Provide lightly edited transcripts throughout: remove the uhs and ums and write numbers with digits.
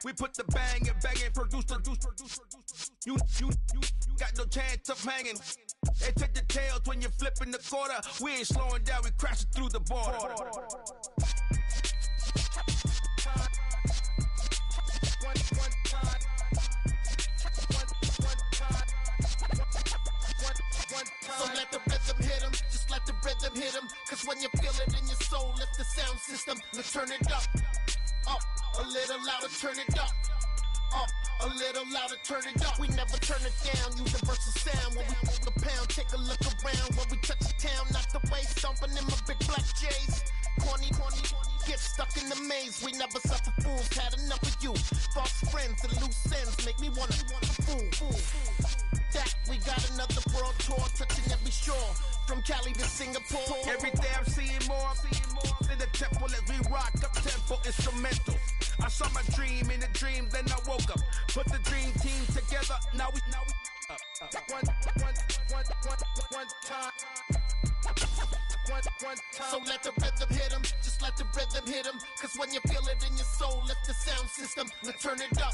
We put the bang and bang and produce. You got no chance of hanging. They take the tails when you're flipping the quarter. We ain't slowing down, we crashing through the border. So let the rhythm hit him, just let the rhythm hit him. Cause when you feel it in your soul, lift the sound system. Let's turn it up, a little louder, turn it up. A little louder, turn it up. We never turn it down, universal sound. When we move the pound, take a look around. When we touch the town, knock the way, stomping in my big black J's. Corny, get stuck in the maze. We never suffer fools, had enough of you. False friends and loose ends make me wanna fool. That we got another world tour, touching every shore. From Cali to Singapore. Every day I'm seeing more in the temple as we rock up tempo instrumentals. I saw my dream in a dream, then I woke up. Put the dream team together, now we one time. So let the rhythm hit him, just let the rhythm hit him. Cause when you feel it in your soul, lift the sound system, let's turn it up.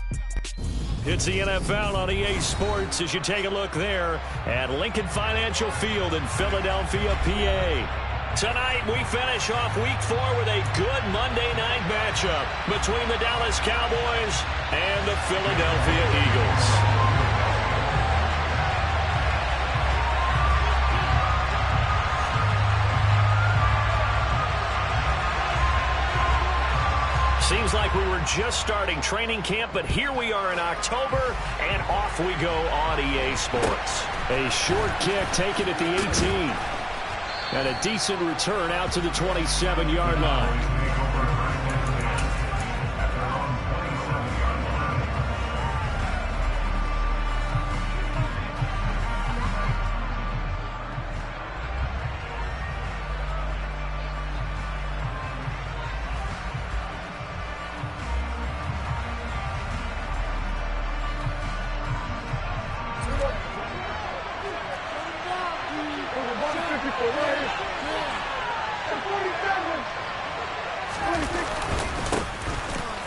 It's the NFL on EA Sports as you take a look there at Lincoln Financial Field in Philadelphia, PA. Tonight, we finish off Week 4 with a good Monday night matchup between the Dallas Cowboys and the Philadelphia Eagles. Seems like we were just starting training camp, but here we are in October, and off we go on EA Sports. A short kick taken at the 18. And a decent return out to the 27-yard line.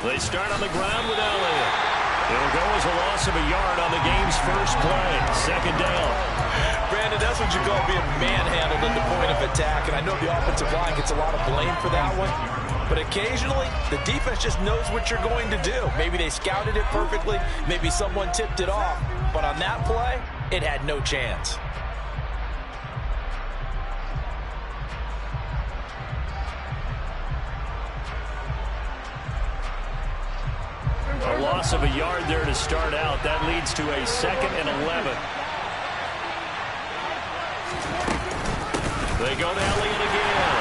They start on the ground with Elliott. It'll go as a loss of a yard on the game's first play. Second down. Brandon, that's what you call being manhandled at the point of attack. And I know the offensive line gets a lot of blame for that one. But occasionally, the defense just knows what you're going to do. Maybe they scouted it perfectly. Maybe someone tipped it off. But on that play, it had no chance. A loss of a yard there to start out. That leads to a 2nd and 11. They go to Elliott again.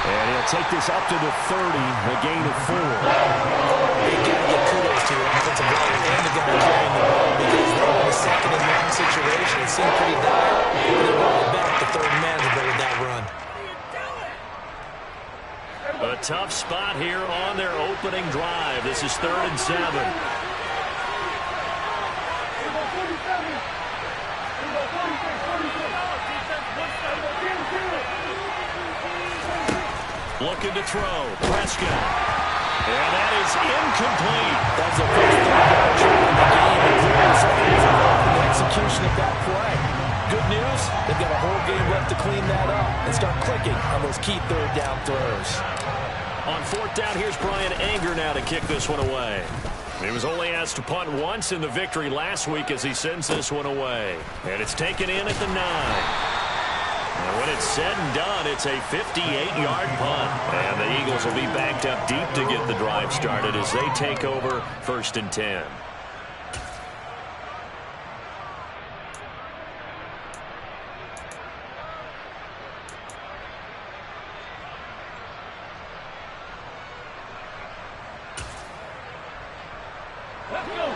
And he'll take this up to the 30, a gain of 4. They got to give kudos to the offensive line and the guy carrying the ball because they were in a 2nd and long situation. It seemed pretty dire. And they brought it back. The third man with that run. A tough spot here on their opening drive. This is 3rd and 7. Looking to throw. Prescott. And that is incomplete. That's a first down in the game. And something's involved in the execution of that play. Good news, they've got a whole game left to clean that up and start clicking on those key third down throws. On 4th down, here's Brian Anger now to kick this one away. He was only asked to punt once in the victory last week as he sends this one away. And it's taken in at the 9. And when it's said and done, it's a 58-yard punt. And the Eagles will be backed up deep to get the drive started as they take over 1st and 10.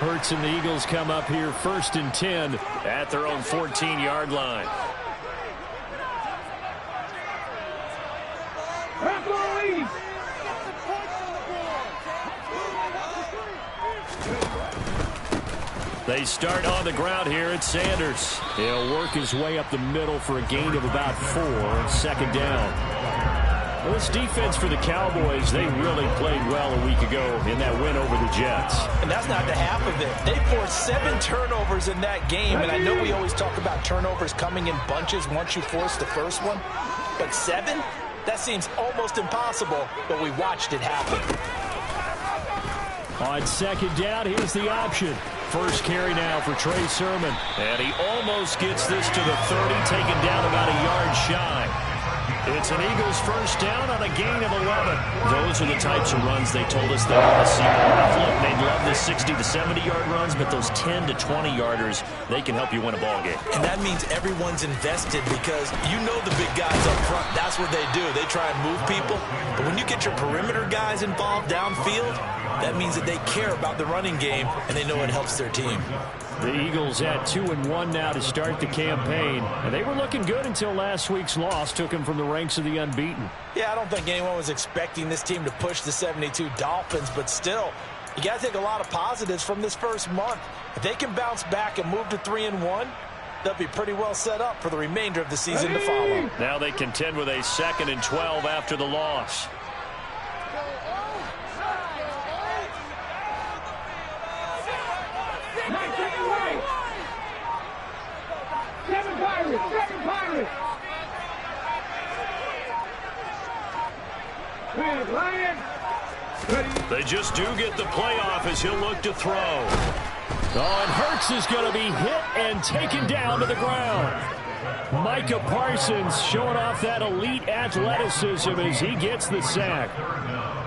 Hurts and the Eagles come up here 1st and 10 at their own 14-yard line. They start on the ground here at Sanders. He'll work his way up the middle for a gain of about 4. 2nd down. Well, this defense for the Cowboys, they really played well a week ago in that win over the Jets. And that's not the half of it. They forced 7 turnovers in that game, and I know we always talk about turnovers coming in bunches once you force the first one, but 7? That seems almost impossible, but we watched it happen. On second down, here's the option. First carry now for Trey Sermon. And he almost gets this to the 30, taken down about a yard shy. It's an Eagles first down on a gain of 11. Those are the types of runs they told us they want to see. Look, they'd love the 60 to 70-yard runs, but those 10 to 20-yarders, they can help you win a ball game. And that means everyone's invested because you know the big guys up front. That's what they do. They try and move people. But when you get your perimeter guys involved downfield, that means that they care about the running game, and they know it helps their team. The Eagles at 2-1 now to start the campaign. And they were looking good until last week's loss took them from the ranks of the unbeaten. Yeah, I don't think anyone was expecting this team to push the 72 Dolphins, but still, you got to take a lot of positives from this first month. If they can bounce back and move to 3-1, they'll be pretty well set up for the remainder of the season to follow. Now they contend with a 2nd and 12 after the loss. They just do get the playoff as he'll look to throw. Oh, and Hurts is going to be hit and taken down to the ground. Micah Parsons showing off that elite athleticism as he gets the sack.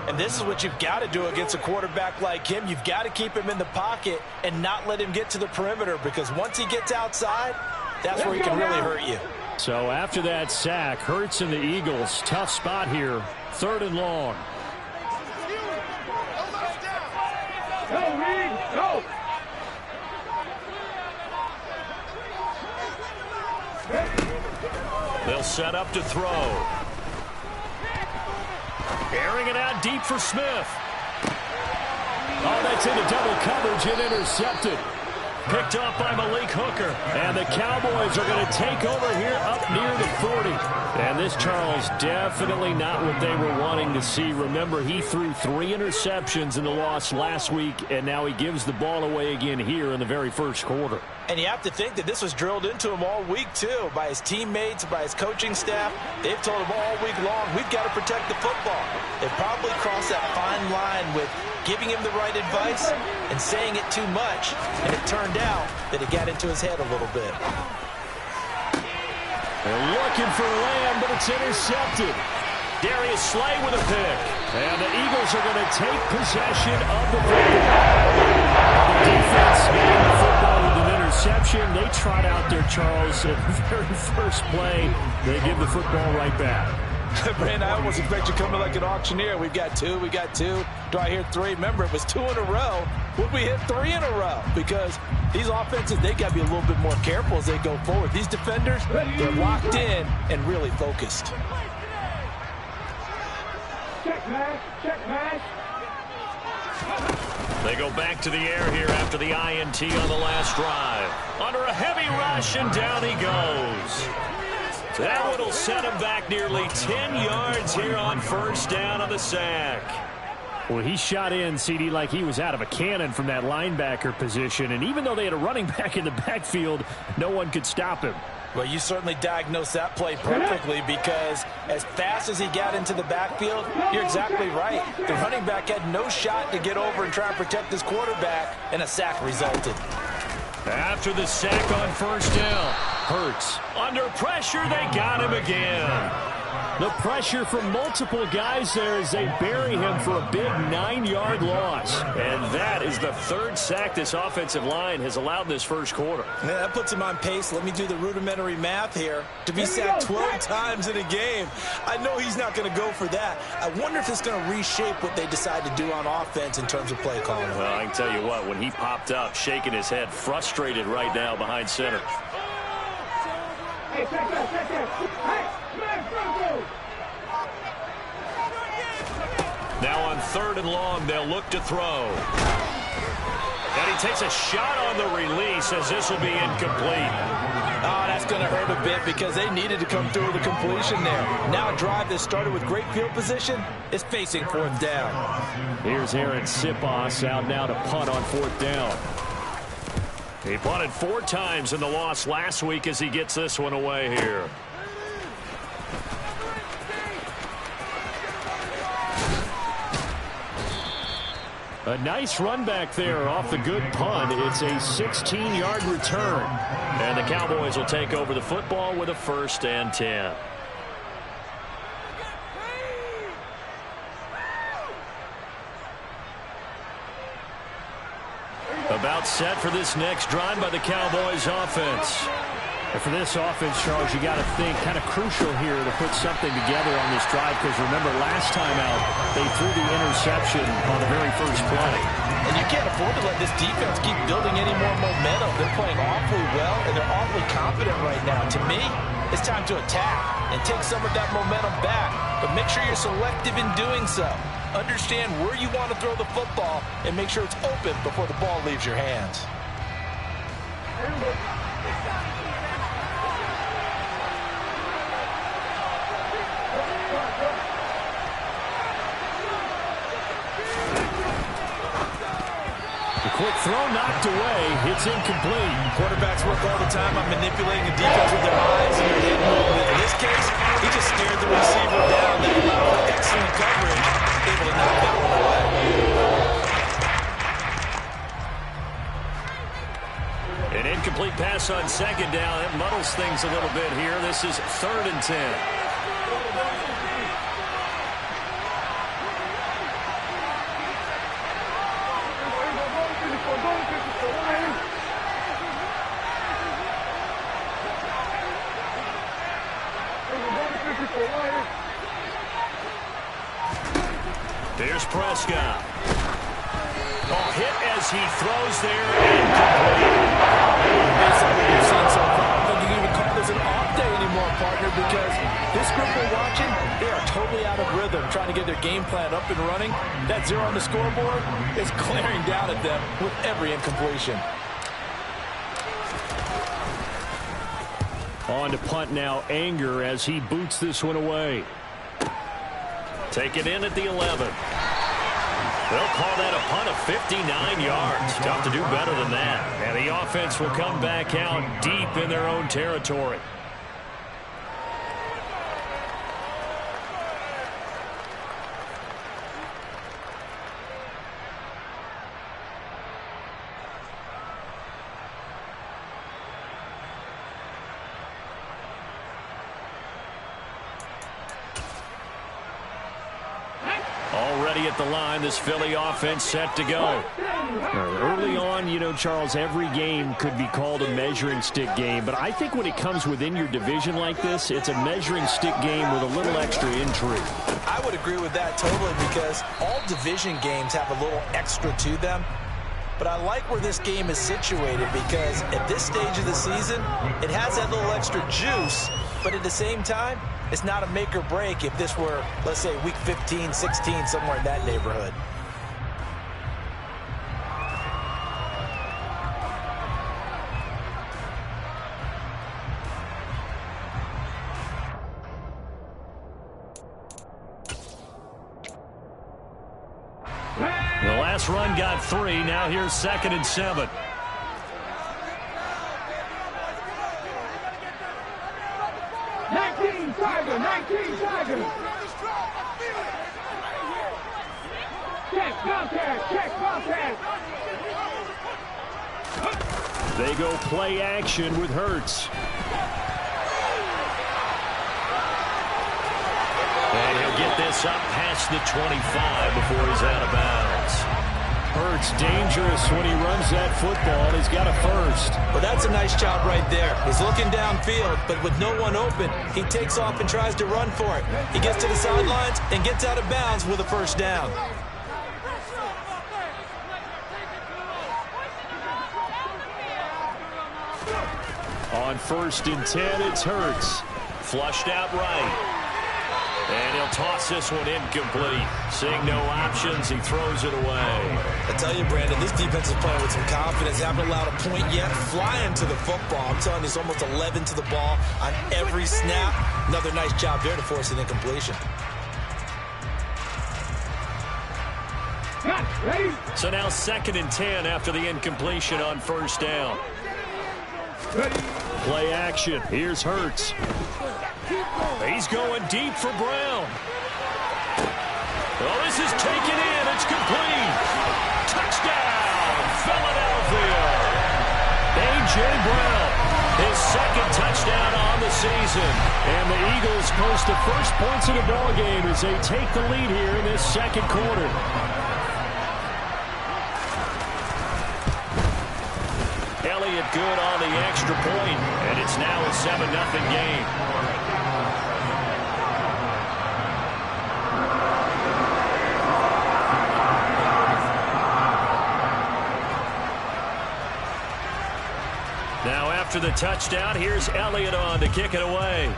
And this is what you've got to do against a quarterback like him. You've got to keep him in the pocket and not let him get to the perimeter, because once he gets outside, that's where he can really hurt you. So after that sack, Hurts and the Eagles, tough spot here, 3rd and long. Go, Reed, go! They'll set up to throw. Airing it out deep for Smith. Oh, that's into double coverage and intercepted. Picked off by Malik Hooker. And the Cowboys are going to take over here up near the 40. And this, Charles, definitely not what they were wanting to see. Remember, he threw 3 interceptions in the loss last week, and now he gives the ball away again here in the very first quarter. And you have to think that this was drilled into him all week, too, by his teammates, by his coaching staff. They've told him all week long, we've got to protect the football. They've probably crossed that fine line with giving him the right advice and saying it too much. And it turned out that it got into his head a little bit. They're looking for Lamb, but it's intercepted. Darius Slay with a pick. And the Eagles are going to take possession of the football. The defense getting the football with an interception. They trot out there, Charles, at the very first play. They give the football right back. Brandon, I almost expect you coming like an auctioneer. We've got 2, we got 2. Do I hear 3? Remember, it was 2 in a row. Would we hit 3 in a row? Because these offenses, they got to be a little bit more careful as they go forward. These defenders, they're locked in and really focused. Check pass, check pass. They go back to the air here after the INT on the last drive. Under a heavy rush, and down he goes. That one will set him back nearly 10 yards here on first down on the sack. Well, he shot in, CD, like he was out of a cannon from that linebacker position. And even though they had a running back in the backfield, no one could stop him. Well, you certainly diagnosed that play perfectly, because as fast as he got into the backfield, you're exactly right. The running back had no shot to get over and try and protect his quarterback, and a sack resulted. After the sack on first down, Hurts under pressure. They got him again. The pressure from multiple guys there as they bury him for a big 9-yard loss. And that is the 3rd sack this offensive line has allowed in this first quarter. Man, that puts him on pace. Let me do the rudimentary math here. To be sacked 12 times in a game, I know he's not going to go for that. I wonder if it's going to reshape what they decide to do on offense in terms of play calling. Well, I can tell you what, when he popped up, shaking his head, frustrated right now behind center. Hey, check that, check that. Hey, man, Now on 3rd and long, they'll look to throw. And he takes a shot on the release as this will be incomplete. Oh, that's going to hurt a bit because they needed to come through with a completion there. Now a drive that started with great field position is facing 4th down. Here's Aaron Sipos out now to punt on 4th down. He punted 4 times in the loss last week as he gets this one away here. A nice run back there off the good punt. It's a 16-yard return. And the Cowboys will take over the football with a 1st and 10. About set for this next drive by the Cowboys offense. And for this offense, Charles, you got to think kind of crucial here to put something together on this drive, because remember last time out they threw the interception on the very first play. And you can't afford to let this defense keep building any more momentum. They're playing awfully well, and they're awfully confident right now. To me, it's time to attack and take some of that momentum back, but make sure you're selective in doing so. Understand where you want to throw the football and make sure it's open before the ball leaves your hands. Quick throw knocked away. It's incomplete. Quarterbacks work all the time on manipulating the defense with their eyes and their head movement. In this case, he just stared the receiver down. That allowed for excellent coverage, able to knock that one away. An incomplete pass on 2nd down. That muddles things a little bit here. This is 3rd and 10. Here's Prescott. Oh, hit as he throws there. Based on what we've seen so far, I don't think you can even call this an off day anymore, partner, because this group we're watching, they are totally out of rhythm, trying to get their game plan up and running. That 0 on the scoreboard is glaring down at them with every incompletion. On to punt now, Anger, as he boots this one away. Take it in at the 11. They'll call that a punt of 59 yards. Tough to do better than that. And the offense will come back out deep in their own territory. Already at the line, this Philly offense set to go. Early on, you know, Charles, every game could be called a measuring stick game. But I think when it comes within your division like this, it's a measuring stick game with a little extra intrigue. I would agree with that totally, because all division games have a little extra to them. But I like where this game is situated, because at this stage of the season, it has that little extra juice, but at the same time, it's not a make or break if this were, let's say, week 15, 16, somewhere in that neighborhood. The last run got 3. Now here's 2nd and 7. They go play action with Hurts. And he'll get this up past the 25 before he's out of bounds. Hurts dangerous when he runs that football. He's got a first. Well, that's a nice job right there. He's looking downfield, but with no one open, he takes off and tries to run for it. He gets to the sidelines and gets out of bounds with a first down. On 1st and 10, it's Hurts. Flushed out right. And he'll toss this one incomplete. Seeing no options, he throws it away. I tell you, Brandon, this defense is playing with some confidence. Haven't allowed a point yet. Flying to the football. I'm telling you, it's almost 11 to the ball on every snap. Another nice job there to force an incompletion. So now 2nd and 10 after the incompletion on first down. Play action. Here's Hurts. He's going deep for Brown. Oh, this is taken in. It's complete. Touchdown, Philadelphia. A.J. Brown, his 2nd touchdown on the season. And the Eagles post the first points of the ballgame as they take the lead here in this 2nd quarter. Elliott good on the extra point, and it's now a 7-0 game. Now after the touchdown, here's Elliott on to kick it away.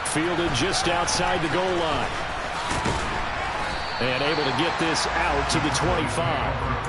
Fielded just outside the goal line. And able to get this out to the 25.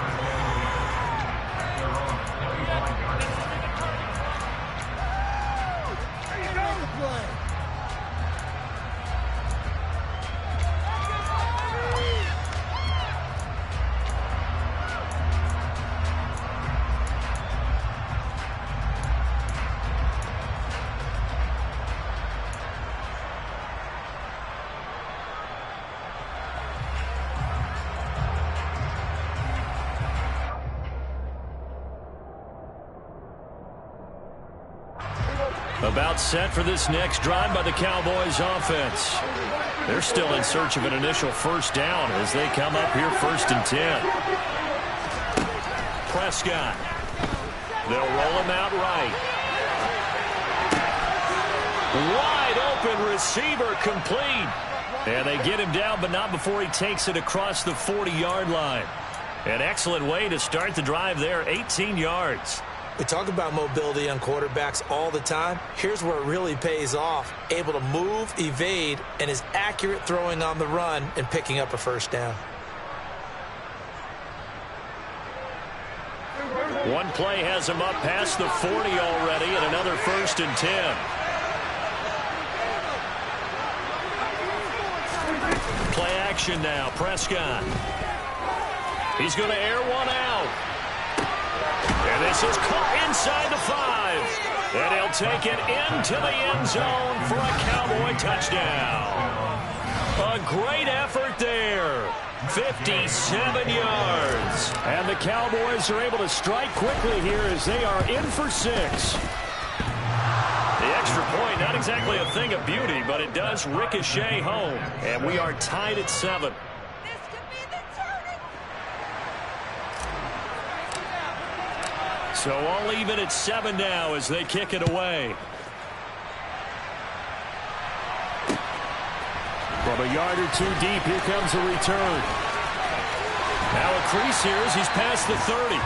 About set for this next drive by the Cowboys offense. They're still in search of an initial first down as they come up here 1st and 10. Prescott. They'll roll him out right. Wide open receiver complete. And they get him down, but not before he takes it across the 40-yard line. An excellent way to start the drive there, 18 yards. We talk about mobility on quarterbacks all the time. Here's where it really pays off. Able to move, evade, and is accurate throwing on the run and picking up a first down. One play has him up past the 40 already, and another 1st and 10. Play action now, Prescott. He's going to air one out. And this is caught inside the 5. And he'll take it into the end zone for a Cowboy touchdown. A great effort there. 57 yards. And the Cowboys are able to strike quickly here as they are in for 6. The extra point, not exactly a thing of beauty, but it does ricochet home. And we are tied at 7. So all even at 7 now as they kick it away. From a yard or 2 deep, here comes a return. Now a crease here as he's past the 30.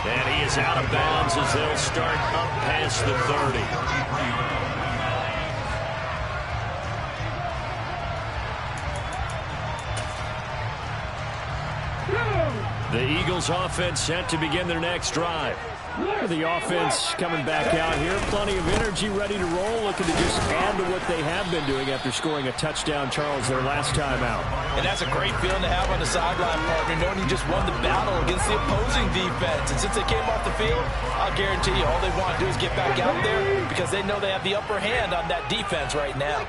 And he is out of bounds as they'll start up past the 30. The Eagles offense set to begin their next drive. The offense coming back out here. Plenty of energy, ready to roll, looking to just add to what they have been doing after scoring a touchdown, Charles, their last time out. And that's a great feeling to have on the sideline, partner, knowing you just won the battle against the opposing defense. And since they came off the field, I'll guarantee you all they want to do is get back out there because they know they have the upper hand on that defense right now.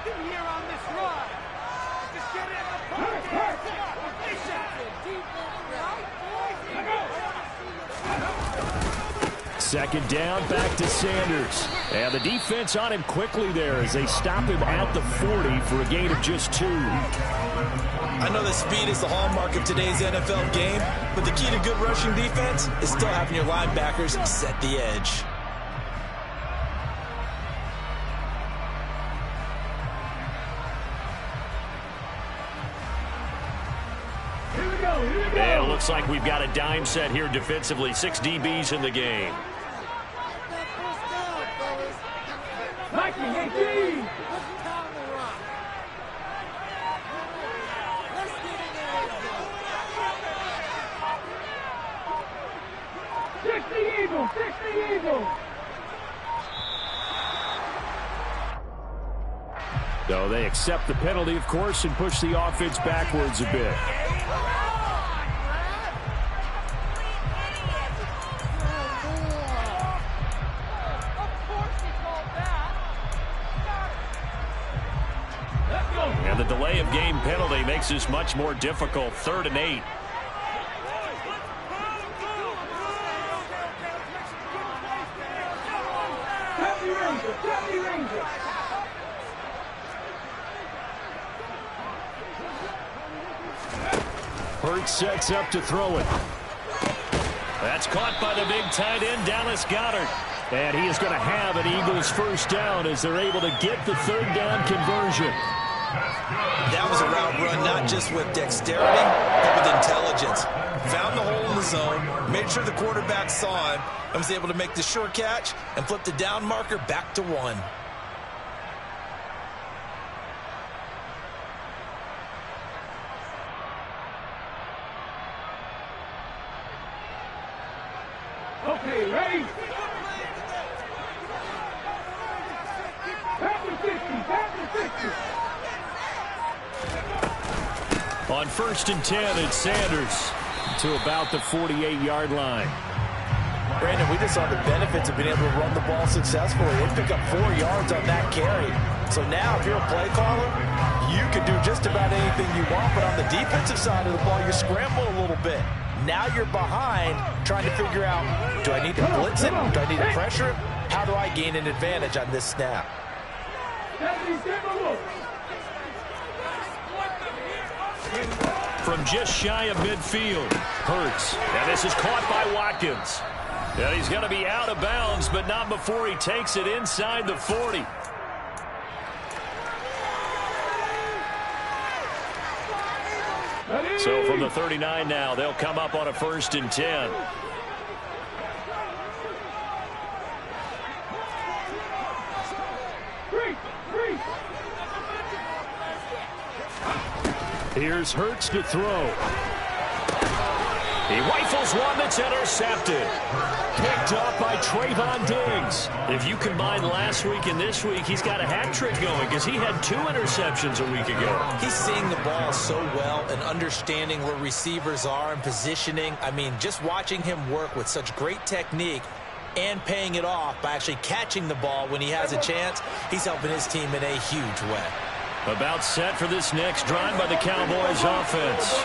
2nd down, back to Sanders. And the defense on him quickly there as they stop him at the 40 for a gain of just 2. I know that speed is the hallmark of today's NFL game, but the key to good rushing defense is still having your linebackers set the edge. And it looks like we've got a dime set here defensively. 6 DBs in the game. Eagle, 60 Eagle. So they accept the penalty, of course, and push the offense backwards a bit. And the delay of game penalty makes this much more difficult. 3rd and 8. Hurts sets up to throw it. That's caught by the big tight end, Dallas Goedert. And he is going to have an Eagles first down as they're able to get the 3rd down conversion. That was a route run not just with dexterity, but with intelligence. Found the hole in the zone, made sure the quarterback saw him, and was able to make the sure catch and flip the down marker back to 1. Okay, ready? Back to 50, back to 50. On 1st and 10, it's Sanders to about the 48-yard line. Brandon, we just saw the benefits of being able to run the ball successfully. They pick up 4 yards on that carry. So now, if you're a play caller, you can do just about anything you want. But on the defensive side of the ball, you scramble a little bit. Now you're behind, trying to figure out, do I need to blitz it? Do I need to pressure it? How do I gain an advantage on this snap? From just shy of midfield, Hurts. And this is caught by Watkins. And he's going to be out of bounds, but not before he takes it inside the 40. So from the 39 now, they'll come up on a 1st and 10. Here's Hurts to throw. He rifles one that's intercepted. Picked up by Trayvon Diggs. If you combine last week and this week, he's got a hat trick going because he had 2 interceptions a week ago. He's seeing the ball so well and understanding where receivers are and positioning. I mean, just watching him work with such great technique and paying it off by actually catching the ball when he has a chance, he's helping his team in a huge way. About set for this next drive by the Cowboys offense.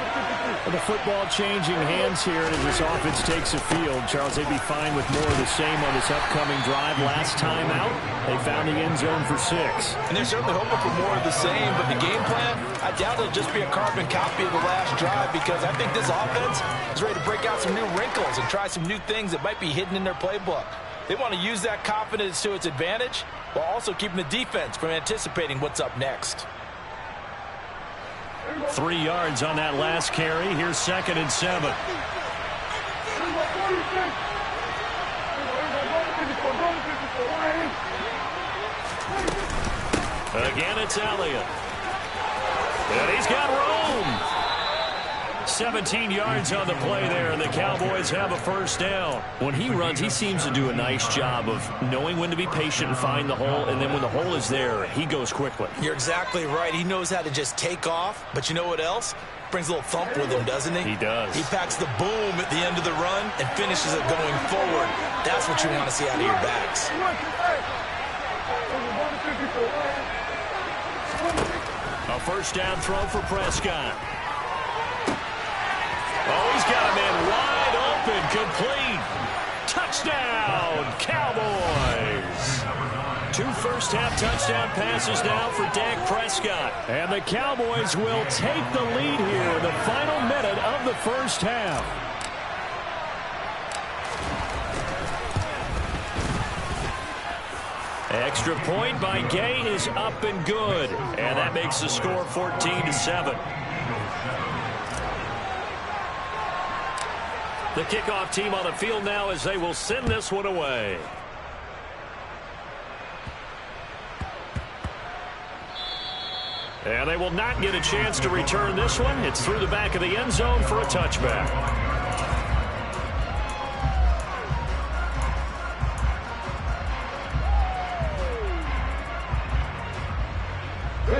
The football changing hands here as this offense takes the field. Charles, they'd be fine with more of the same on this upcoming drive. Last time out, they found the end zone for 6. And they're certainly hoping for more of the same, but the game plan, I doubt it'll just be a carbon copy of the last drive because I think this offense is ready to break out some new wrinkles and try some new things that might be hidden in their playbook. They want to use that confidence to its advantage while also keeping the defense from anticipating what's up next. 3 yards on that last carry. Here's 2nd and 7. Again, it's Elliott. And he's got room. 17 yards on the play there, and the Cowboys have a first down. When he runs, he seems to do a nice job of knowing when to be patient and find the hole, and then when the hole is there, he goes quickly. You're exactly right. He knows how to just take off, but you know what else? Brings a little thump with him, doesn't he? He does. He packs the boom at the end of the run and finishes it going forward. That's what you want to see out of your backs. A first down throw for Prescott. Oh, he's got a man wide open, complete. Touchdown, Cowboys. 2 first-half touchdown passes now for Dak Prescott. And the Cowboys will take the lead here in the final minute of the first half. Extra point by Gay is up and good. And that makes the score 14-7. The kickoff team on the field now as they will send this one away. And they will not get a chance to return this one. It's through the back of the end zone for a touchback.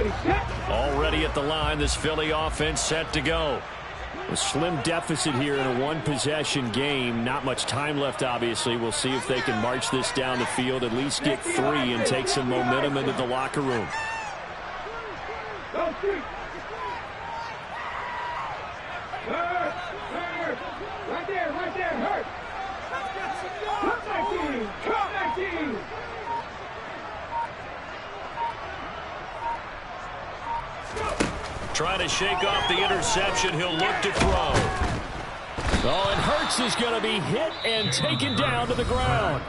Ready, set. Already at the line, this Philly offense set to go. A slim deficit here in a one-possession game. Not much time left, obviously. We'll see if they can march this down the field, at least get 3 and take some momentum into the locker room. Go, shoot. Hurt. Right there, hurt. Come back in. Trying to shake off the interception. He'll look to throw. Oh, and Hurts is going to be hit and taken down to the ground.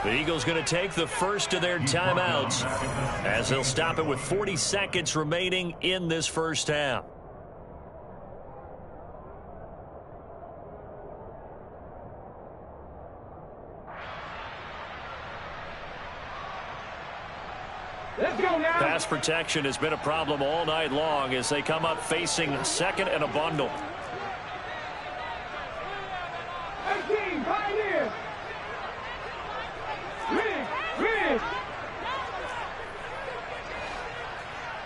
The Eagles going to take the first of their timeouts as they'll stop it with 40 seconds remaining in this first half. Let's go now. Pass protection has been a problem all night long as they come up facing second and a bundle. 18, Pioneer. Ridge.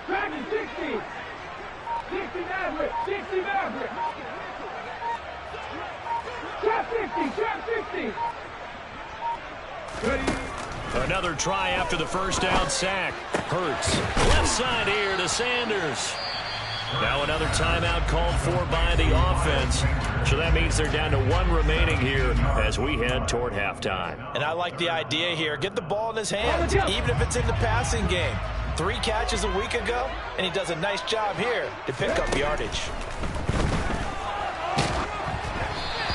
Dragon 60. 60 Maverick. Trap 60. Ready. Another try after the first down sack. Hurts. Left side here to Sanders. Now another timeout called for by the offense. So that means they're down to 1 remaining here as we head toward halftime. And I like the idea here. Get the ball in his hands, even if it's in the passing game. 3 catches a week ago, and he does a nice job here to pick up yardage.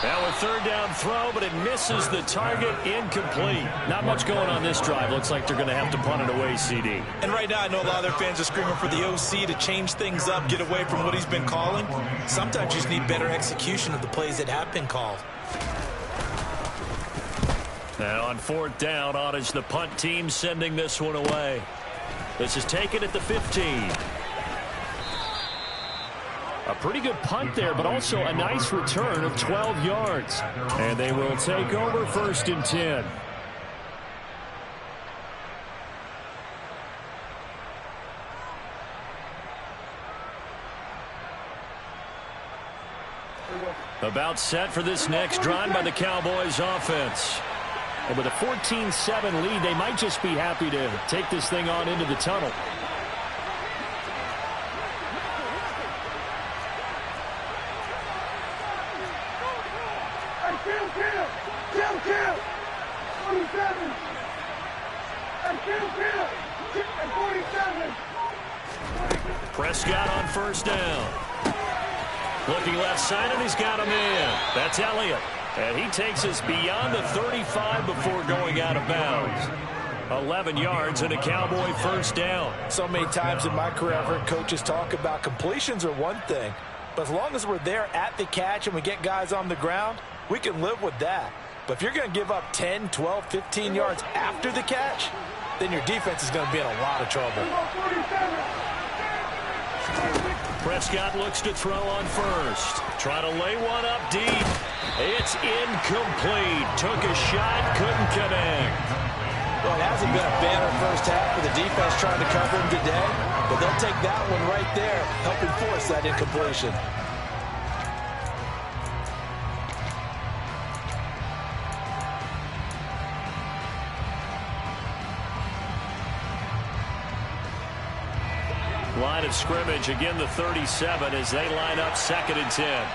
Now a third down throw, but it misses the target, incomplete. Not much going on this drive. Looks like they're going to have to punt it away, CD. And right now I know a lot of their fans are screaming for the OC to change things up, get away from what he's been calling. Sometimes you just need better execution of the plays that have been called. Now on 4th down, on is the punt team sending this one away. This is taken at the 15. A pretty good punt there, but also a nice return of 12 yards. And they will take over 1st and 10. About set for this next drive by the Cowboys offense. And with a 14-7 lead, they might just be happy to take this thing on into the tunnel. Kill. 47. Kill. 47. Prescott on 1st down. Looking left side, and he's got him in. That's Elliott. And he takes us beyond the 35 before going out of bounds. 11 yards and a Cowboy 1st down. So many times in my career, I've heard coaches talk about completions are one thing. But as long as we're there at the catch and we get guys on the ground, we can live with that. But if you're going to give up 10, 12, 15 yards after the catch, then your defense is going to be in a lot of trouble. Prescott looks to throw on 1st. Try to lay one up deep. It's incomplete. Took a shot, couldn't connect. Well, it hasn't been a banner first half for the defense trying to cover him today, but they'll take that one right there, helping force that incompletion. Line of scrimmage, again the 37 as they line up 2nd and 10.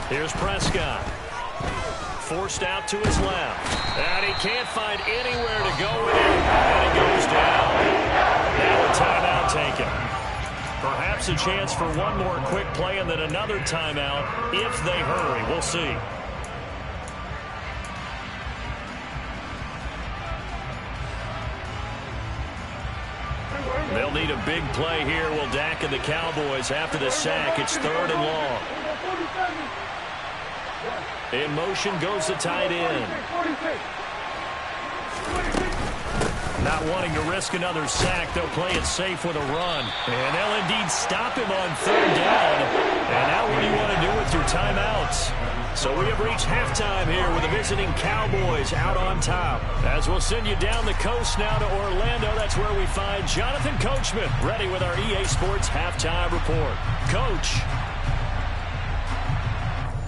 Here's Prescott. Forced out to his left. And he can't find anywhere to go with it. And he goes down. Now a timeout taken. Perhaps a chance for one more quick play and then another timeout if they hurry. We'll see. They'll need a big play here. Will Dak and the Cowboys after the sack. It's 3rd and long. In motion goes the tight end. Not wanting to risk another sack, they'll play it safe with a run. And they'll indeed stop him on third down. And now what do you want to do with your timeouts? So we have reached halftime here with the visiting Cowboys out on top. As we'll send you down the coast now to Orlando, that's where we find Jonathan Coachman, ready with our EA Sports Halftime Report. Coach.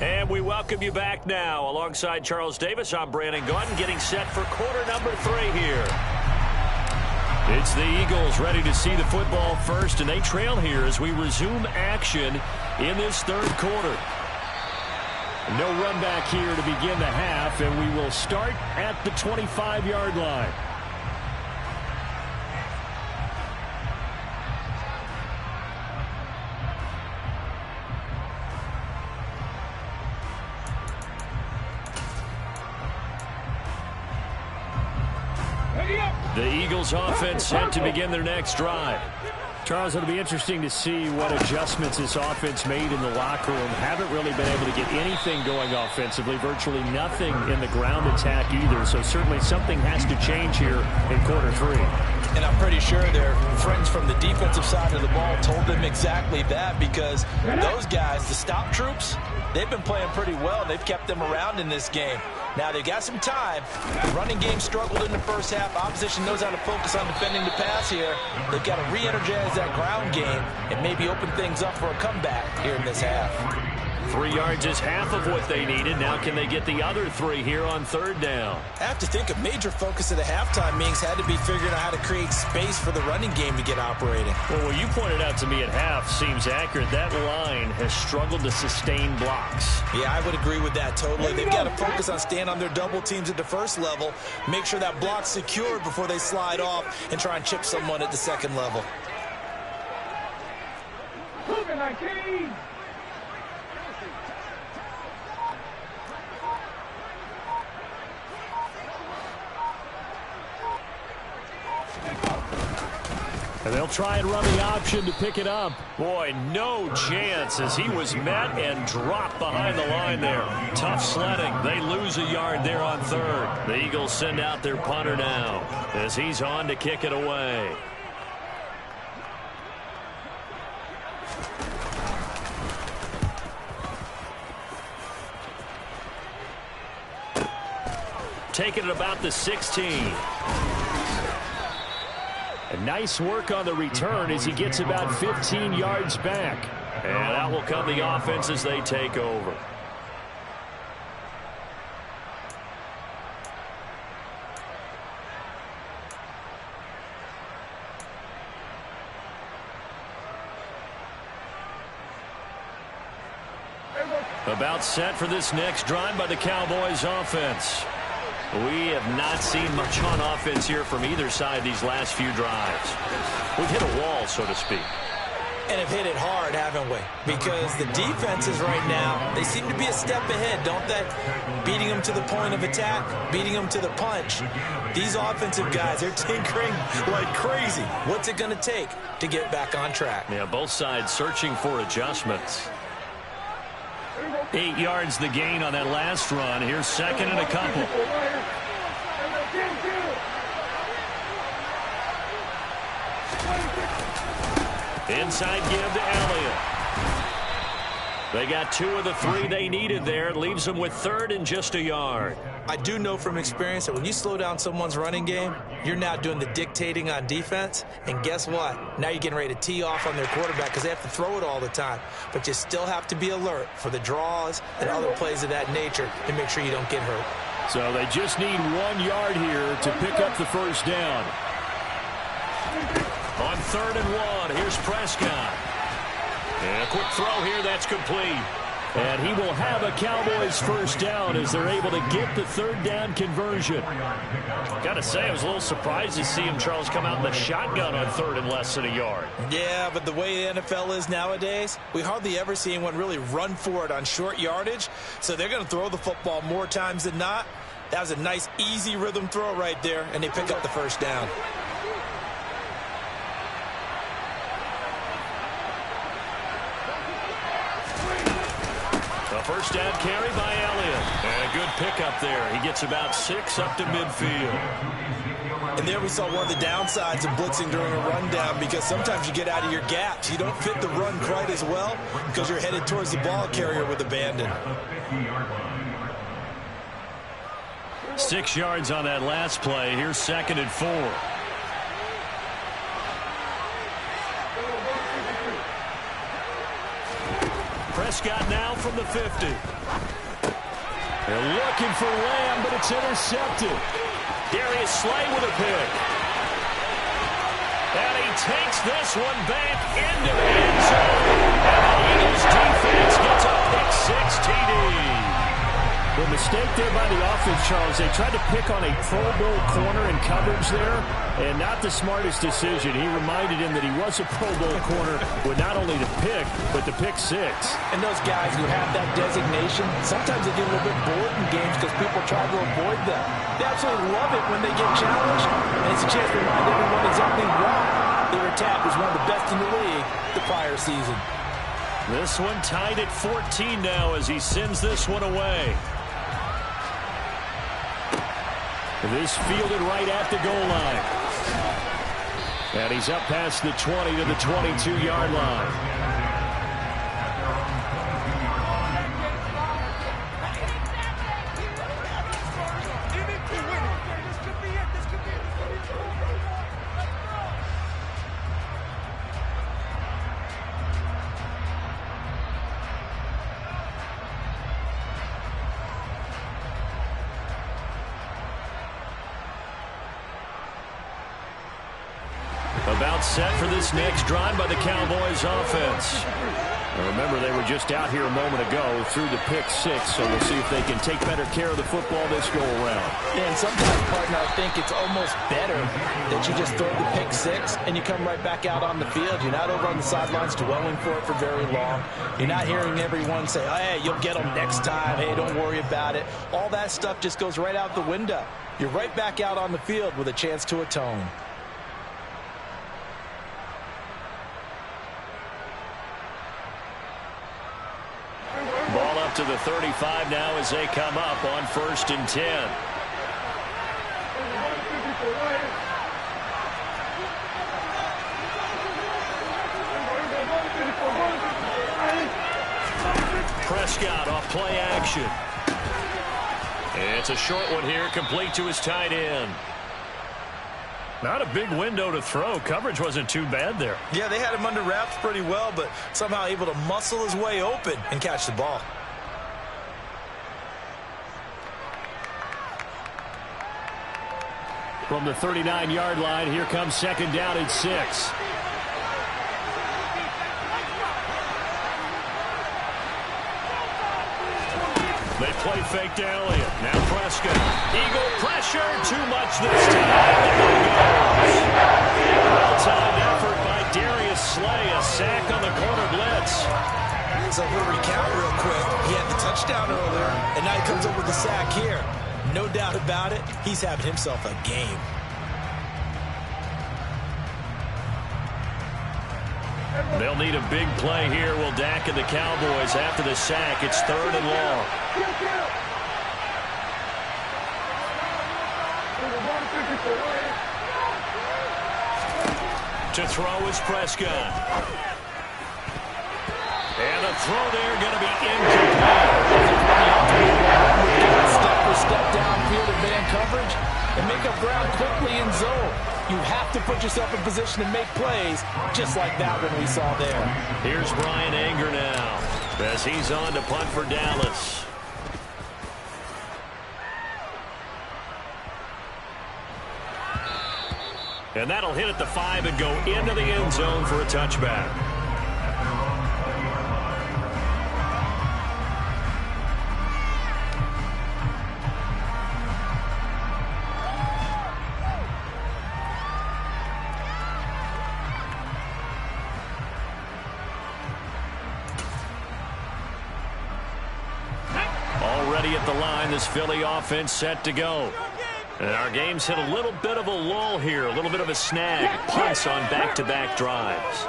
And we welcome you back now. Alongside Charles Davis, I'm Brandon Gaudin, getting set for quarter number 3 here. It's the Eagles ready to see the football first, and they trail here as we resume action in this third quarter. No run back here to begin the half, and we will start at the 25-yard line. The Eagles offense set to begin their next drive. Charles, it'll be interesting to see what adjustments this offense made in the locker room. Haven't really been able to get anything going offensively, virtually nothing in the ground attack either. So certainly something has to change here in quarter 3. And I'm pretty sure their friends from the defensive side of the ball told them exactly that, because those guys, the stop troops, they've been playing pretty well. They've kept them around in this game. Now they've got some time. The running game struggled in the first half. Opposition knows how to focus on defending the pass here. They've got to re-energize that ground game and maybe open things up for a comeback here in this half. 3 yards is half of what they needed. Now can they get the other 3 here on third down? I have to think a major focus of the halftime meetings had to be figuring out how to create space for the running game to get operating. Well, what you pointed out to me at half seems accurate. That line has struggled to sustain blocks. Yeah, I would agree with that totally. They've got to focus on staying on their double teams at the first level, make sure that block's secured before they slide off and try and chip someone at the second level. And they'll try and run the option to pick it up. Boy, no chance as he was met and dropped behind the line there. Tough sledding. They lose a yard there on third. The Eagles send out their punter now as he's on to kick it away. Taking it about the 16. And nice work on the return as he gets about 15 yards back. And out will come the offense as they take over. About set for this next drive by the Cowboys offense. We have not seen much on offense here from either side these last few drives. We've hit a wall, so to speak. And have hit it hard, haven't we? Because the defenses right now, they seem to be a step ahead, don't they? Beating them to the point of attack, beating them to the punch. These offensive guys, they're tinkering like crazy. What's it going to take to get back on track? Yeah, both sides searching for adjustments. 8 yards the gain on that last run. Here's second and a couple. Inside give to Elliott. They got 2 of the 3 they needed there. It leaves them with third and just a yard. I do know from experience that when you slow down someone's running game, you're now doing the dictating on defense. And guess what? Now you're getting ready to tee off on their quarterback because they have to throw it all the time. But you still have to be alert for the draws and other plays of that nature to make sure you don't get hurt. So they just need 1 yard here to pick up the first down. On 3rd and 1, here's Prescott. And a quick throw here, that's complete. And he will have a Cowboys first down as they're able to get the third down conversion. Got to say, I was a little surprised to see him, Charles, come out in the shotgun on 3rd and less than a yard. Yeah, but the way the NFL is nowadays, we hardly ever see anyone really run for it on short yardage. So they're going to throw the football more times than not. That was a nice, easy rhythm throw right there, and they pick up the first down. first down carry by Elliott. And a good pickup there. He gets about 6 up to midfield. And there we saw one of the downsides of blitzing during a rundown, because sometimes you get out of your gaps. You don't fit the run quite as well because you're headed towards the ball carrier with abandon. 6 yards on that last play. Here's 2nd and 4. Prescott now from the 50. They're looking for Lamb, but it's intercepted. Darius Slay with a pick. And he takes this one back into the end zone. And the Eagles defense gets a pick 6 TD. The mistake there by the offense, Charles, they tried to pick on a Pro Bowl corner in coverage there, and not the smartest decision. He reminded him that he was a Pro Bowl corner with not only the pick, but the pick 6. And those guys who have that designation, sometimes they get a little bit bored in games because people try to avoid them. They absolutely love it when they get challenged, and it's a chance to remind everyone exactly why their attack was one of the best in the league the prior season. This one tied at 14 now as he sends this one away. This fielded right at the goal line. And he's up past the 20 to the 22-yard line. About set for this next drive by the Cowboys offense. Now remember, they were just out here a moment ago through the pick 6, so we'll see if they can take better care of the football this go-around. Yeah, and sometimes, partner, I think it's almost better that you just throw the pick 6 and you come right back out on the field. You're not over on the sidelines dwelling for it for very long. You're not hearing everyone say, oh, hey, you'll get them next time. Hey, don't worry about it. All that stuff just goes right out the window. You're right back out on the field with a chance to atone. Ball up to the 35 now as they come up on 1st and 10. Prescott off play action. It's a short one here, complete to his tight end. Not a big window to throw. Coverage wasn't too bad there. Yeah, they had him under wraps pretty well, but somehow able to muscle his way open and catch the ball. From the 39-yard line, here comes 2nd down and 6. They play fake to Elliott. Now Prescott. Eagle pressure. Too much this time. There he goes. Well-timed effort by Darius Slay. A sack on the corner blitz. So we'll recount real quick. He had the touchdown earlier, and now he comes up with the sack here. No doubt about it, he's having himself a game. They'll need a big play here. Will Dak and the Cowboys after the sack. It's 3rd and long. To throw is Prescott. And the throw there going to be incomplete. Step downfield in man coverage and make up ground quickly in zone. You have to put yourself in position to make plays, just like that one we saw there. Here's Bryan Anger now as he's on to punt for Dallas. And that'll hit at the 5 and go into the end zone for a touchback. Already at the line, this Philly offense set to go. And our game's hit a little bit of a lull here, a little bit of a snag. Punts on back-to-back drives.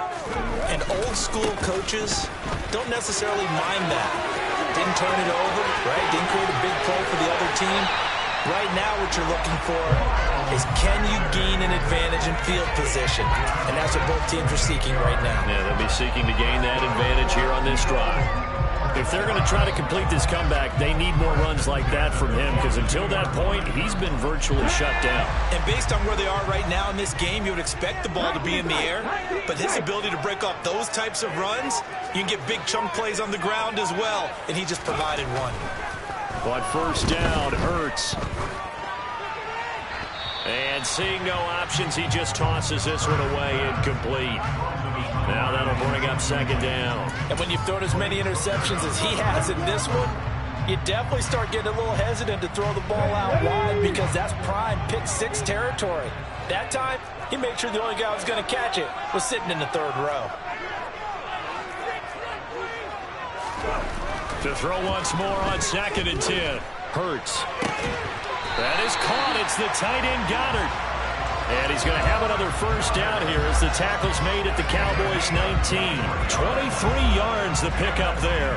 And old-school coaches don't necessarily mind that. Didn't turn it over, right? Didn't create a big play for the other team. Right now what you're looking for is can you gain an advantage in field position? And that's what both teams are seeking right now. Yeah, they'll be seeking to gain that advantage here on this drive. If they're going to try to complete this comeback, they need more runs like that from him, because until that point, he's been virtually shut down. And based on where they are right now in this game, you would expect the ball to be in the air, but his ability to break off those types of runs, you can get big chunk plays on the ground as well, and he just provided one. But first down, Hurts. And seeing no options, he just tosses this one away, incomplete. Now that'll bring up second down. And when you've thrown as many interceptions as he has in this one, you definitely start getting a little hesitant to throw the ball out wide, because that's prime pick six territory. That time, he made sure the only guy who was going to catch it was sitting in the third row. To throw once more on 2nd and 10. Hurts. That is caught. It's the tight end Goddard. And he's going to have another first down here as the tackle's made at the Cowboys' 19. 23 yards the pickup there.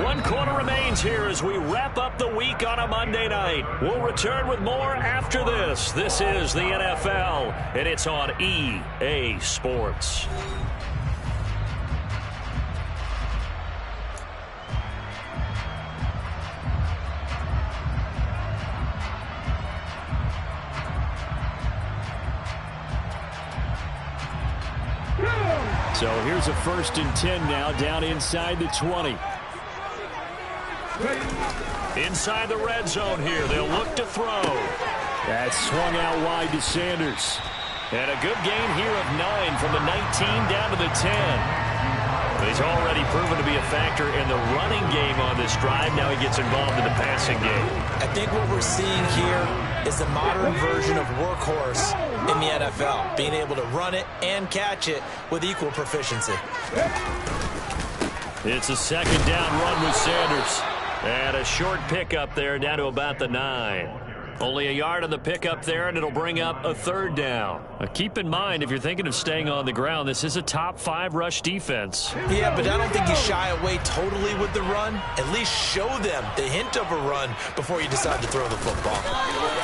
1 quarter remains here as we wrap up the week on a Monday night. We'll return with more after this. This is the NFL, and it's on EA Sports. So here's a 1st and 10 now, down inside the 20. Inside the red zone here, they'll look to throw. That's swung out wide to Sanders. And a good gain here of 9 from the 19 down to the 10. He's already proven to be a factor in the running game on this drive. Now he gets involved in the passing game. I think what we're seeing here is the modern version of workhorse in the NFL, being able to run it and catch it with equal proficiency. It's a 2nd down run with Sanders. And a short pickup there down to about the 9. Only a yard on the pickup there, and it'll bring up a 3rd down. Keep in mind, if you're thinking of staying on the ground, this is a top 5 rush defense. Yeah, but I don't think you shy away totally with the run. At least show them the hint of a run before you decide to throw the football.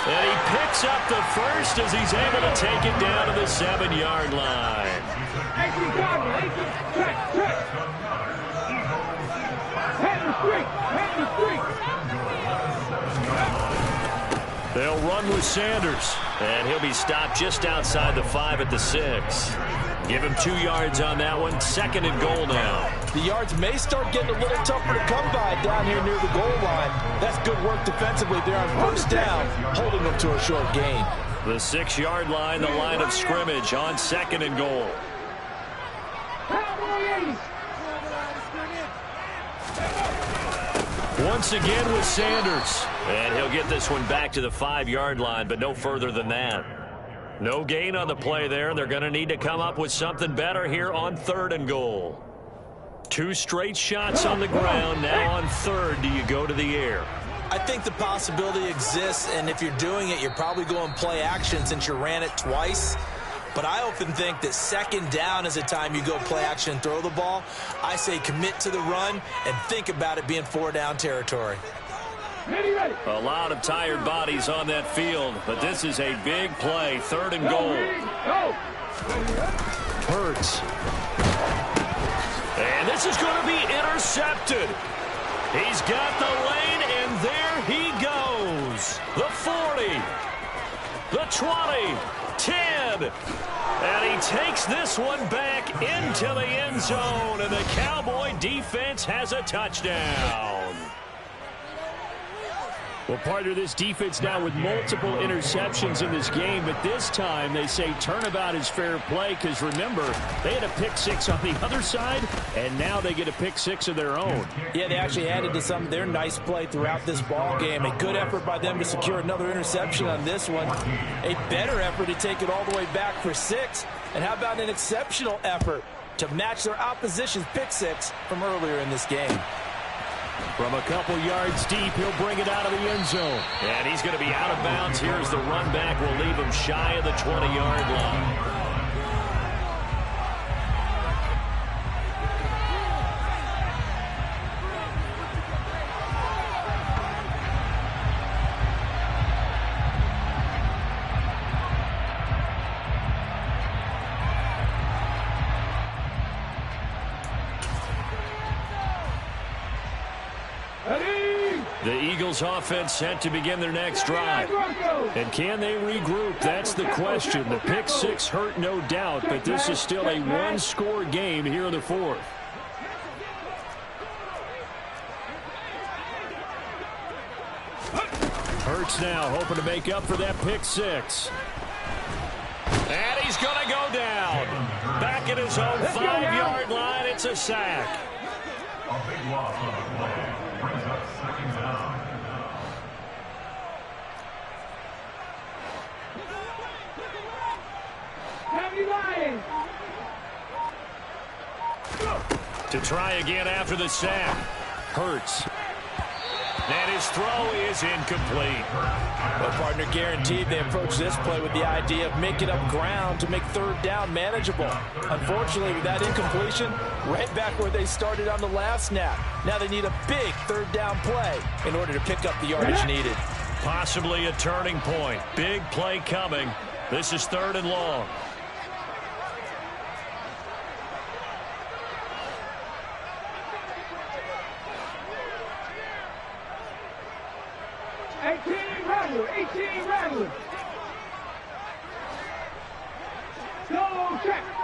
And he picks up the first as he's able to take it down to the 7-yard line. They'll run with Sanders, and he'll be stopped just outside the 5 at the 6. Give him 2 yards on that one. 2nd and goal now. The yards may start getting a little tougher to come by down here near the goal line. That's good work defensively there on 1st down, holding them to a short gain. The 6-yard line, the line of scrimmage on 2nd and goal. Once again with Sanders. And he'll get this one back to the 5-yard line, but no further than that. No gain on the play there. They're going to need to come up with something better here on 3rd and goal. 2 straight shots on the ground. Now on 3rd, do you go to the air? I think the possibility exists, and if you're doing it, you're probably going play action since you ran it twice. But I often think that 2nd down is a time you go play action and throw the ball. I say commit to the run and think about it being 4-down territory. A lot of tired bodies on that field, but this is a big play. 3rd and goal. Hurts. And this is going to be intercepted. He's got the lane, and there he goes. The 40, the 20, 10. And he takes this one back into the end zone, and the Cowboy defense has a touchdown. Well, part of this defense now with multiple interceptions in this game, but this time they say turnabout is fair play because, remember, they had a pick 6 on the other side, and now they get a pick 6 of their own. Yeah, they actually added to some of their nice play throughout this ball game. A good effort by them to secure another interception on this one. A better effort to take it all the way back for 6. And how about an exceptional effort to match their opposition's pick 6 from earlier in this game? From a couple yards deep, he'll bring it out of the end zone. And he's going to be out of bounds. Here's the run back. Will leave him shy of the 20-yard line. The Eagles offense set to begin their next drive. And can they regroup? That's the question. The pick six hurt, no doubt, but this is still a one-score game here in the fourth. Hurts now hoping to make up for that pick six. And he's going to go down. Back at his own 5-yard line. It's a sack. A big loss on the play. Brings up second down. To try again after the sack. Hurts. And his throw is incomplete. Well, partner, guaranteed they approach this play with the idea of making up ground to make third down manageable. Unfortunately, with that incompletion, right back where they started on the last snap. Now they need a big third down play in order to pick up the yardage needed. Possibly a turning point. Big play coming. This is 3rd and long.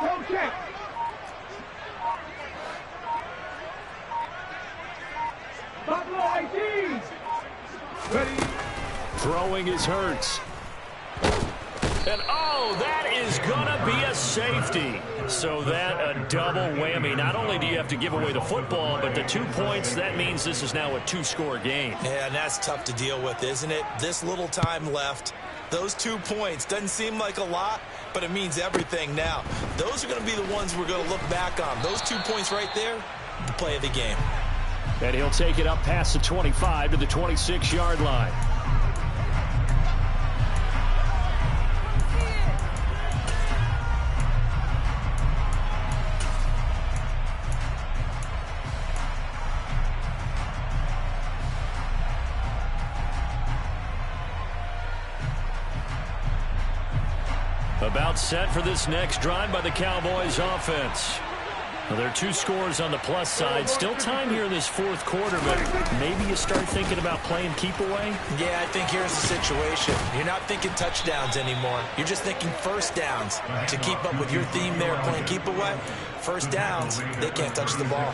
Go check. Buffalo 18. Ready. Throwing is Hurts. And oh, that is gonna be a safety. So that a double whammy. Not only do you have to give away the football, but the 2 points, that means this is now a 2-score game. Yeah, and that's tough to deal with, isn't it? This little time left. Those 2 points doesn't seem like a lot, but it means everything now. Those are going to be the ones we're going to look back on. Those 2 points right there, the play of the game. And he'll take it up past the 25 to the 26-yard line. About set for this next drive by the Cowboys offense. Well, there are 2 scores on the plus side. Still time here in this fourth quarter, but maybe you start thinking about playing keep away? Yeah, I think here's the situation. You're not thinking touchdowns anymore. You're just thinking first downs. To keep up with your theme there, playing keep away, first downs, they can't touch the ball.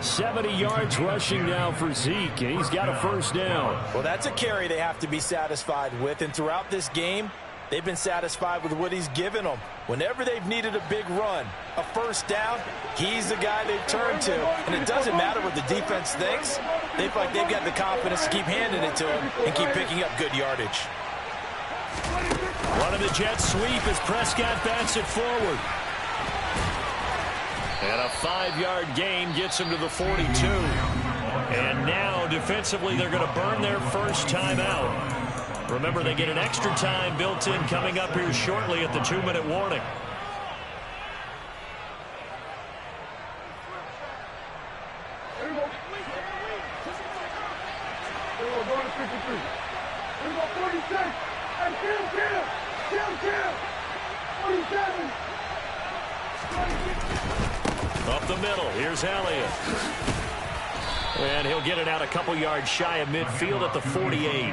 70 yards rushing now for Zeke, and he's got a first down. Well, that's a carry they have to be satisfied with, and throughout this game, they've been satisfied with what he's given them. Whenever they've needed a big run, a first down, he's the guy they've turned to. And it doesn't matter what the defense thinks. They feel like they've got the confidence to keep handing it to him and keep picking up good yardage. One of the Jets sweep as Prescott bats it forward. And a 5-yard gain gets him to the 42. And now, defensively, they're going to burn their first timeout. Remember, they get an extra time built in coming up here shortly at the 2-minute warning. Up the middle, here's Elliott. And he'll get it out a couple yards shy of midfield at the 48.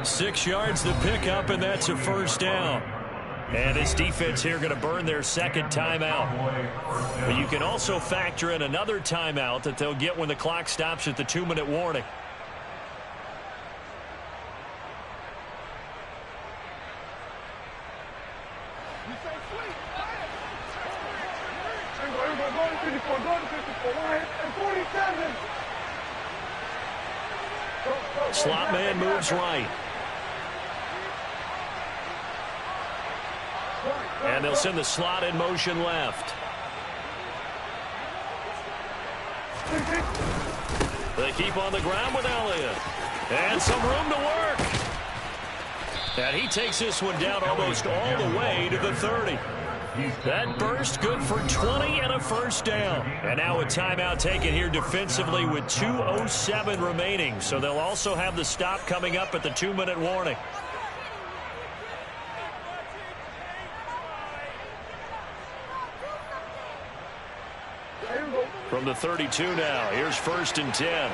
6 yards to pick up, and that's a first down. And this defense here going to burn their second timeout. But you can also factor in another timeout that they'll get when the clock stops at the 2-minute warning. Slot man moves right. And they'll send the slot in motion left. They keep on the ground with Elliott. And some room to work. And he takes this one down almost all the way to the 30. That burst good for 20 and a first down. And now a timeout taken here defensively with 2:07 remaining. So they'll also have the stop coming up at the 2-minute warning. From the 32 now, here's 1st and 10.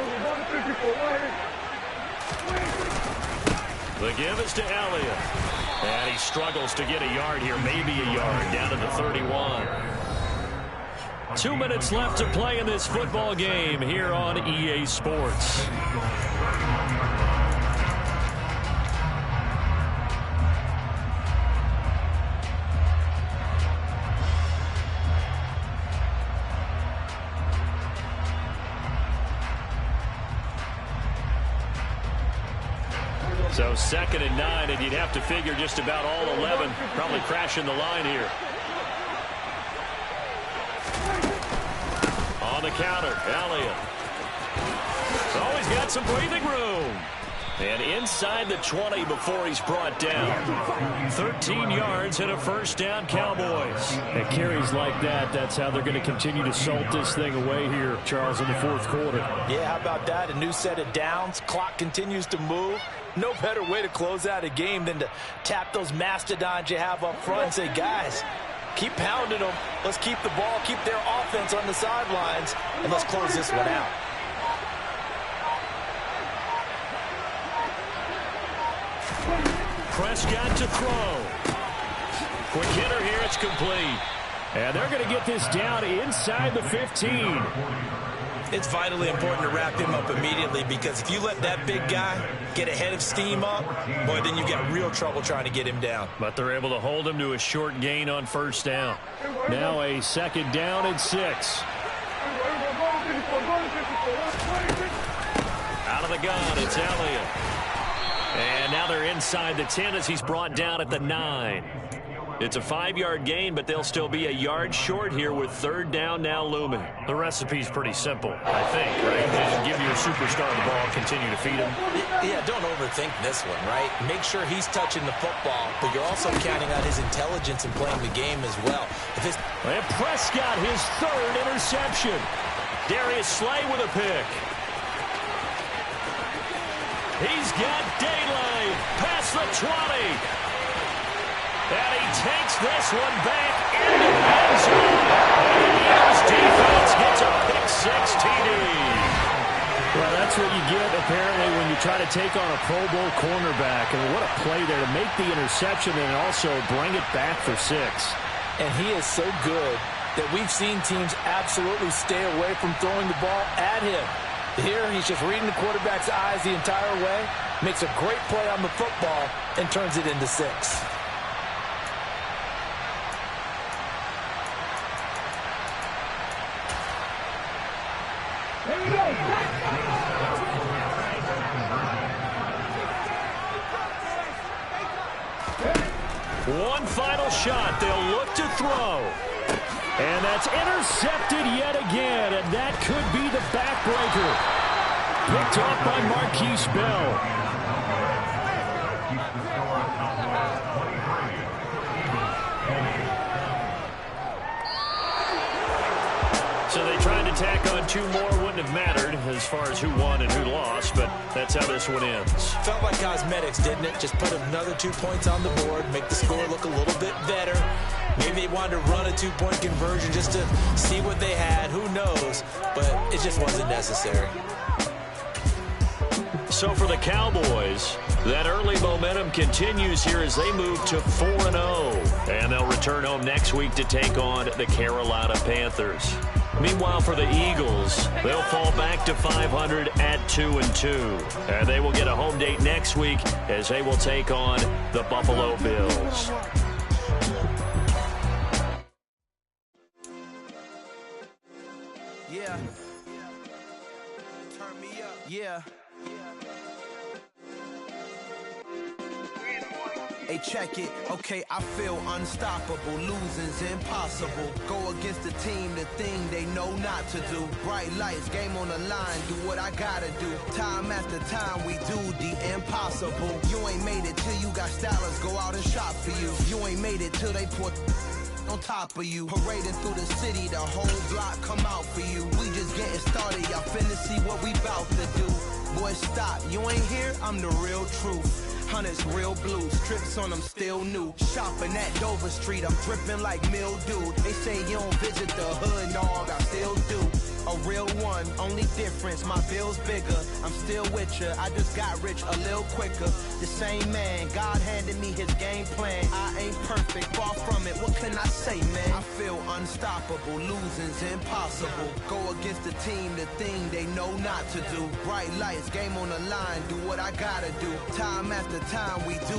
The give is to Elliott. And he struggles to get a yard here, maybe a yard, down to the 31. 2 minutes left to play in this football game here on EA Sports. So 2nd and 9, and you'd have to figure just about all 11 probably crashing the line here. On the counter, Elliott. Oh, he's got some breathing room. And inside the 20 before he's brought down. 13 yards and a first down, Cowboys. And carries like that, that's how they're going to continue to salt this thing away here, Charles, in the fourth quarter. Yeah, how about that? A new set of downs. Clock continues to move. No better way to close out a game than to tap those mastodons you have up front and say, guys, keep pounding them. Let's keep the ball, keep their offense on the sidelines, and let's close this one out. Prescott to throw. Quick hitter here, it's complete. And they're going to get this down inside the 15. It's vitally important to wrap him up immediately, because if you let that big guy get ahead of steam up, boy, then you've got real trouble trying to get him down. But they're able to hold him to a short gain on first down. Now a 2nd down and 6. Out of the gun, it's Elliott. And now they're inside the 10 as he's brought down at the 9. It's a 5-yard gain, but they'll still be a yard short here with 3rd down now looming. The recipe's pretty simple, I think, right? Just give your superstar the ball, continue to feed him. Yeah, don't overthink this one, right? Make sure he's touching the football, but you're also counting on his intelligence in playing the game as well. And Prescott, his 3rd interception. Darius Slay with a pick. He's got daylight past the 20. And he takes this one back into the end zone. And the Eagles defense gets a pick-6 TD. Well, that's what you get, apparently, when you try to take on a Pro Bowl cornerback. I mean, what a play there to make the interception and also bring it back for 6. And he is so good that we've seen teams absolutely stay away from throwing the ball at him. Here, he's just reading the quarterback's eyes the entire way, makes a great play on the football, and turns it into 6. One final shot. They'll look to throw. And that's intercepted yet again. And that could be the backbreaker. Picked off by Marquise Bell. So they tried to tack on 2 more. Wouldn't have mattered as far as who won and who lost, but that's how this one ends. Felt like cosmetics, didn't it? Just put another 2 points on the board, make the score look a little bit better. Maybe they wanted to run a 2-point conversion just to see what they had. Who knows? But it just wasn't necessary. So for the Cowboys, that early momentum continues here as they move to 4-0. And they'll return home next week to take on the Carolina Panthers. Meanwhile, for the Eagles, they'll fall back to 500 at 2-2. And they will get a home date next week as they will take on the Buffalo Bills. Yeah. Turn me up. Yeah. Hey, check it. Okay, I feel unstoppable. Losing's impossible. Go against the team, the thing they know not to do. Bright lights, game on the line. Do what I gotta do. Time after time, we do the impossible. You ain't made it till you got stylists go out and shop for you. You ain't made it till they put on top of you. Parading through the city, the whole block come out for you. We just getting started, y'all finna see what we bout to do. Boy, stop, you ain't here, I'm the real truth. Hunters real blue, strips on them still new. Shopping at Dover Street, I'm dripping like mildew. They say you don't visit the hood, dog, I still do. A real one, only difference, my bill's bigger. I'm still with ya, I just got rich a little quicker. The same man, God handed me his game plan. I ain't perfect, far from it, what can I say, man? I feel unstoppable, losing's impossible. Go against the team, the thing they know not to do. Bright lights, game on the line, do what I gotta do. Time after time we do